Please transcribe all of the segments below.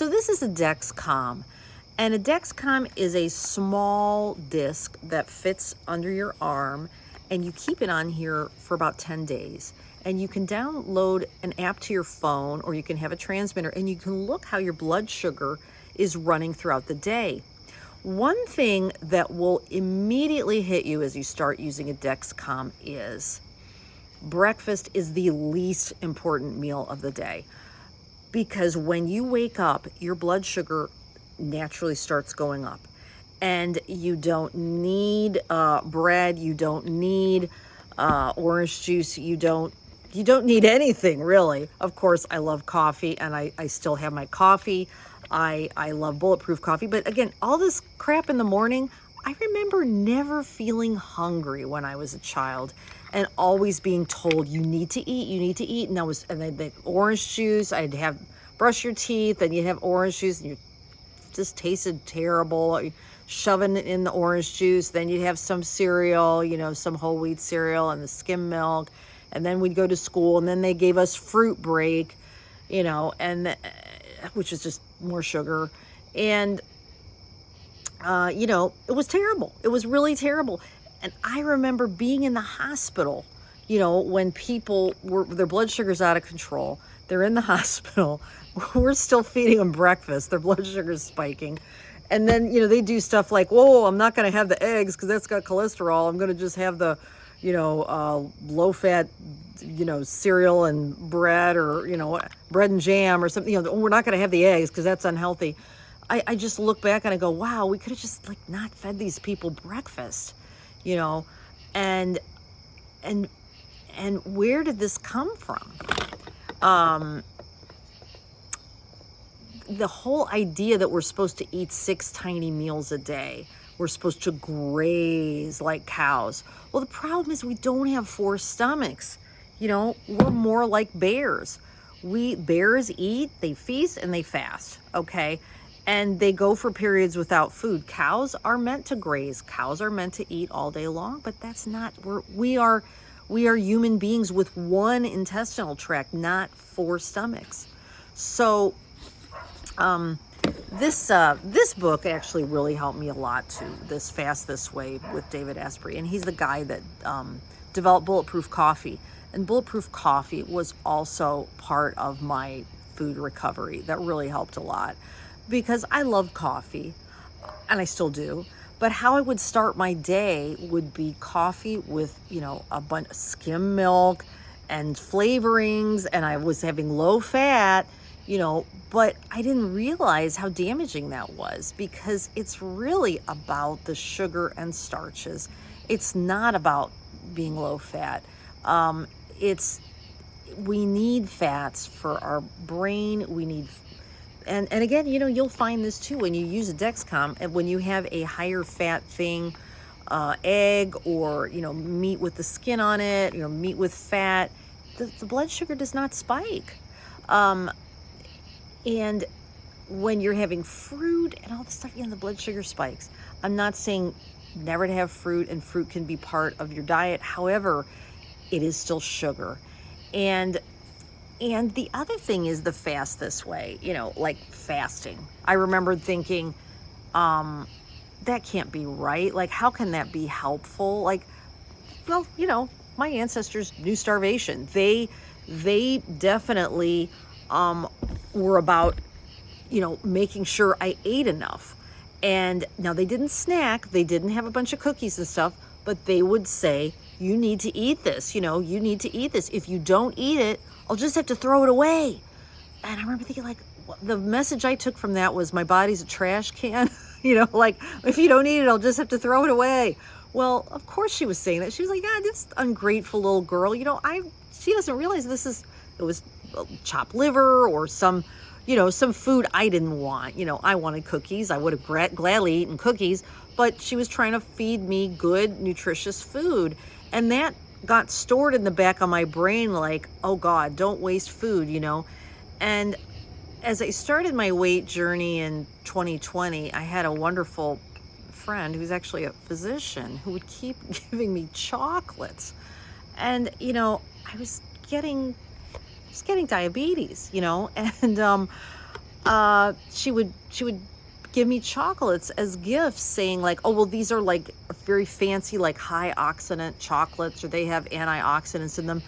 So this is a Dexcom. And a Dexcom is a small disc that fits under your arm, and you keep it on here for about 10 days. And you can download an app to your phone, or you can have a transmitter, and you can look how your blood sugar is running throughout the day. One thing that will immediately hit you as you start using a Dexcom is breakfast is the least important meal of the day. Because when you wake up, your blood sugar naturally starts going up, and you don't need bread, you don't need orange juice, you don't need anything really. Of course, I love coffee, and I still have my coffee. I love bulletproof coffee, but again, all this crap in the morning, I remember never feeling hungry when I was a child, and always being told you need to eat, and then the orange juice, I'd have brush your teeth, and you'd have orange juice, and you just tasted terrible, shoving it in the orange juice. Then you'd have some cereal, some whole wheat cereal and the skim milk, and then we'd go to school, and then they gave us fruit break, and which is just more sugar, and it was terrible. It was really terrible. And I remember being in the hospital, when people their blood sugar's out of control. They're in the hospital. We're still feeding them breakfast. Their blood sugar's spiking. And then, they do stuff like, whoa, I'm not going to have the eggs because that's got cholesterol. I'm going to just have the, low-fat, cereal and bread, or, bread and jam or something. We're not going to have the eggs because that's unhealthy. I just look back and I go, wow, we could have just not fed these people breakfast, and where did this come from? The whole idea that we're supposed to eat 6 tiny meals a day. We're supposed to graze like cows. Well, the problem is we don't have 4 stomachs. We're more like bears. Bears eat, they feast, and they fast, okay? And they go for periods without food. Cows are meant to graze. Cows are meant to eat all day long, but that's not, we are human beings with 1 intestinal tract, not 4 stomachs. So this book actually really helped me a lot too, this Fast This Way with David Asprey. And he's the guy that developed Bulletproof Coffee. And Bulletproof Coffee was also part of my food recovery. That really helped a lot, because I love coffee, and I still do. But how I would start my day would be coffee with, a bunch of skim milk and flavorings, and I was having low fat, but I didn't realize how damaging that was, because it's really about the sugar and starches. It's not about being low fat. We need fats for our brain. We need, and again, you'll find this too when you use a Dexcom, and when you have a higher fat thing, egg, or, meat with the skin on it, meat with fat, the blood sugar does not spike. And when you're having fruit and all this stuff, the blood sugar spikes. I'm not saying never to have fruit, and fruit can be part of your diet. However, it is still sugar. And the other thing is the Fast This Way, like fasting. I remember thinking, that can't be right. Like, how can that be helpful? Like, well, my ancestors knew starvation. They definitely were about, making sure I ate enough. And now they didn't snack. They didn't have a bunch of cookies and stuff, but they would say, you need to eat this, you need to eat this. If you don't eat it, I'll just have to throw it away. And I remember thinking, the message I took from that was, my body's a trash can. If you don't eat it, I'll just have to throw it away. Well, of course she was saying that. She was like, this ungrateful little girl, she doesn't realize it was chopped liver or some food I didn't want. I wanted cookies. I would have gladly eaten cookies, but she was trying to feed me good, nutritious food. And that got stored in the back of my brain, like, oh God, don't waste food, And as I started my weight journey in 2020, I had a wonderful friend who's actually a physician who would keep giving me chocolates. And, I was getting diabetes, and she would give me chocolates as gifts, saying like, oh well, these are like very fancy, like high oxidant chocolates, or they have antioxidants in them.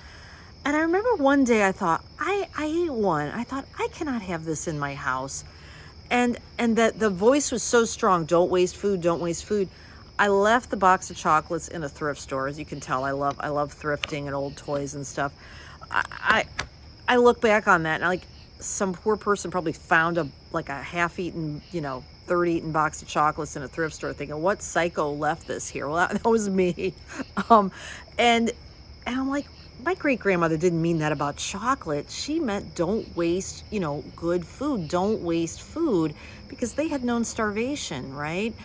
And I remember one day I thought, I ate one. I thought, I cannot have this in my house. And that the voice was so strong, don't waste food, don't waste food. I left the box of chocolates in a thrift store. As you can tell, I love thrifting and old toys and stuff. I I look back on that, and like, some poor person probably found a half-eaten, third-eaten box of chocolates in a thrift store, thinking, what psycho left this here? Well, that was me. um and and I'm like, my great grandmother didn't mean that about chocolate. She meant don't waste, good food. Don't waste food, because they had known starvation, right?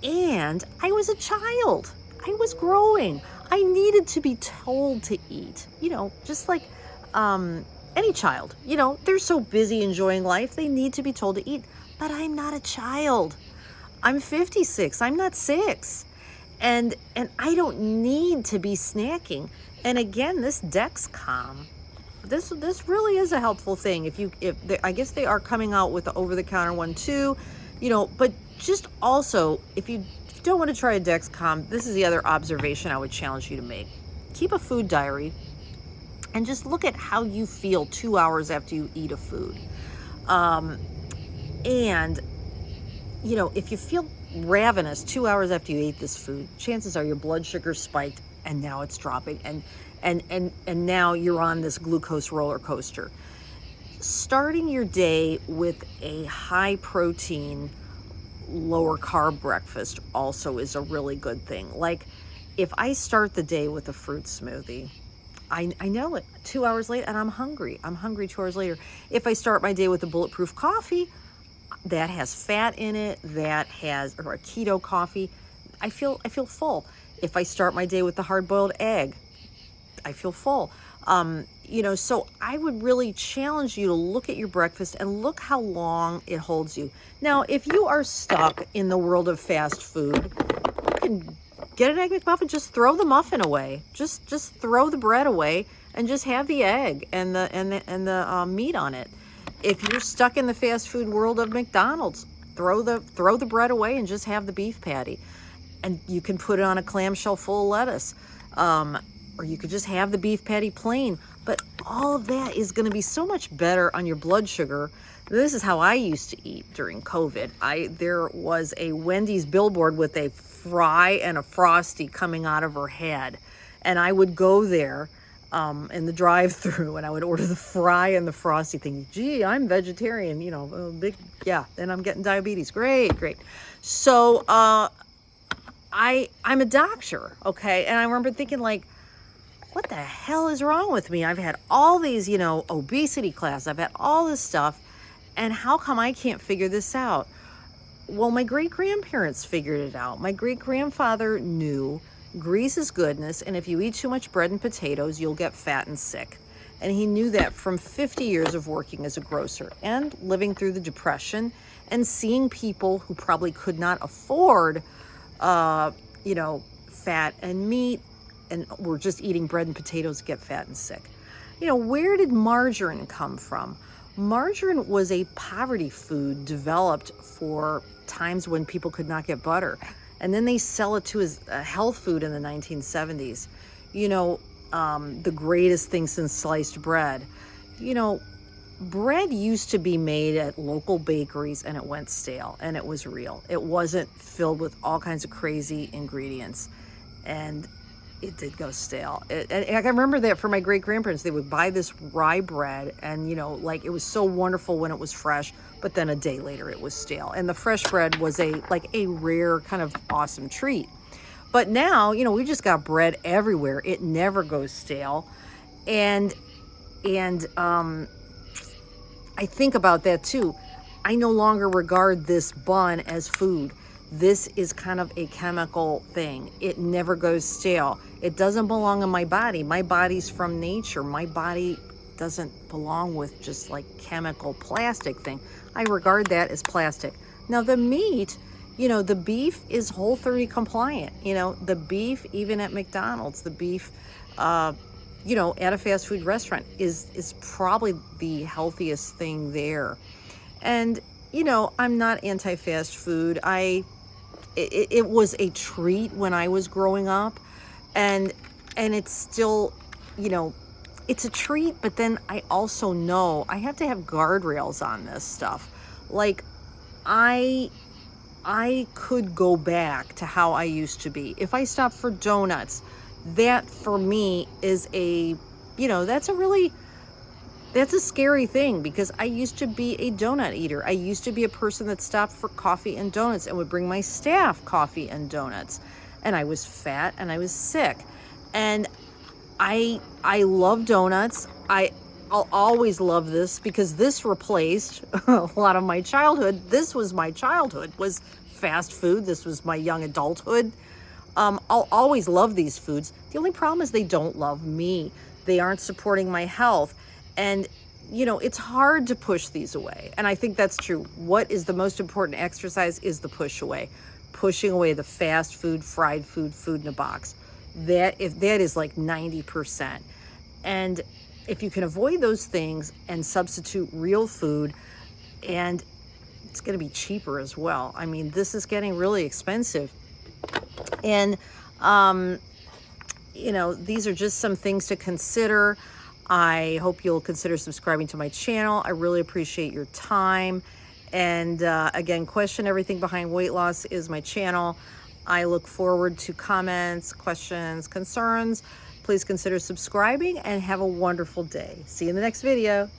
And I was a child. I was growing. I needed to be told to eat, just like any child. They're so busy enjoying life, they need to be told to eat. But I'm not a child. I'm 56. I'm not 6. And I don't need to be snacking. And again, this Dexcom, this really is a helpful thing. I guess they are coming out with the over-the-counter one too, but just also, if you don't want to try a Dexcom, this is the other observation I would challenge you to make. Keep a food diary and just look at how you feel 2 hours after you eat a food. And if you feel ravenous 2 hours after you ate this food, chances are your blood sugar spiked, and now it's dropping, and now you're on this glucose roller coaster. Starting your day with a high protein, lower carb breakfast also is a really good thing. Like, if I start the day with a fruit smoothie, I know it 2 hours later, and I'm hungry 2 hours later. If I start my day with a bulletproof coffee that has fat in it, or a keto coffee, I feel full. If I start my day with the hard-boiled egg, I feel full. So I would really challenge you to look at your breakfast and look how long it holds you. Now, if you are stuck in the world of fast food, you can get an Egg McMuffin, just throw the muffin away. Just throw the bread away and just have the egg and the meat on it. If you're stuck in the fast food world of McDonald's, throw the bread away and just have the beef patty. And you can put it on a clamshell full of lettuce. Or you could just have the beef patty plain. But all of that is going to be so much better on your blood sugar. This is how I used to eat during COVID. There was a Wendy's billboard with a fry and a Frosty coming out of her head. And I would go there in the drive-thru, and I would order the fry and the Frosty, thinking, gee, I'm vegetarian, then I'm getting diabetes. Great. So I'm a doctor, okay? And I remember thinking, like, what the hell is wrong with me? I've had all these, obesity classes. I've had all this stuff. And how come I can't figure this out? Well, my great-grandparents figured it out. My great-grandfather knew grease is goodness, and if you eat too much bread and potatoes, you'll get fat and sick. And he knew that from 50 years of working as a grocer and living through the Depression and seeing people who probably could not afford, fat and meat, and were just eating bread and potatoes, get fat and sick. Where did margarine come from? Margarine was a poverty food developed for times when people could not get butter. And then they sell it to as a health food in the 1970s. The greatest thing since sliced bread. Bread used to be made at local bakeries, and it went stale, and it was real. It wasn't filled with all kinds of crazy ingredients. And it did go stale. And I remember that for my great-grandparents, they would buy this rye bread, and it was so wonderful when it was fresh, but then a day later it was stale. And the fresh bread was a rare kind of awesome treat. But now, we just got bread everywhere. It never goes stale. And I think about that too. I no longer regard this bun as food. This is kind of a chemical thing. It never goes stale. It doesn't belong in my body. My body's from nature. My body doesn't belong with just chemical plastic thing. I regard that as plastic. Now the meat, the beef is Whole30 compliant. The beef, even at McDonald's, the beef, at a fast food restaurant is probably the healthiest thing there. And, you know, I'm not anti-fast food. It was a treat when I was growing up, and it's still, you know, it's a treat, but then I also know I have to have guardrails on this stuff. Like, I I could go back to how I used to be. If I stop for donuts, that for me is a, you know, that's a scary thing, because I used to be a donut eater. I used to be a person that stopped for coffee and donuts and would bring my staff coffee and donuts. And I was fat and I was sick. And I love donuts. I'll always love this, because this replaced a lot of my childhood. This was my childhood, was fast food. This was my young adulthood. I'll always love these foods. The only problem is they don't love me. They aren't supporting my health. And, you know, it's hard to push these away. And I think that's true. What is the most important exercise is the push away. Pushing away the fast food, fried food, food in a box. That is like 90%. And if you can avoid those things and substitute real food, and it's going to be cheaper as well. I mean, this is getting really expensive. And, you know, these are just some things to consider. I hope you'll consider subscribing to my channel. I really appreciate your time. And again, Question Everything Behind Weight Loss is my channel. I look forward to comments, questions, concerns. Please consider subscribing, and have a wonderful day. See you in the next video.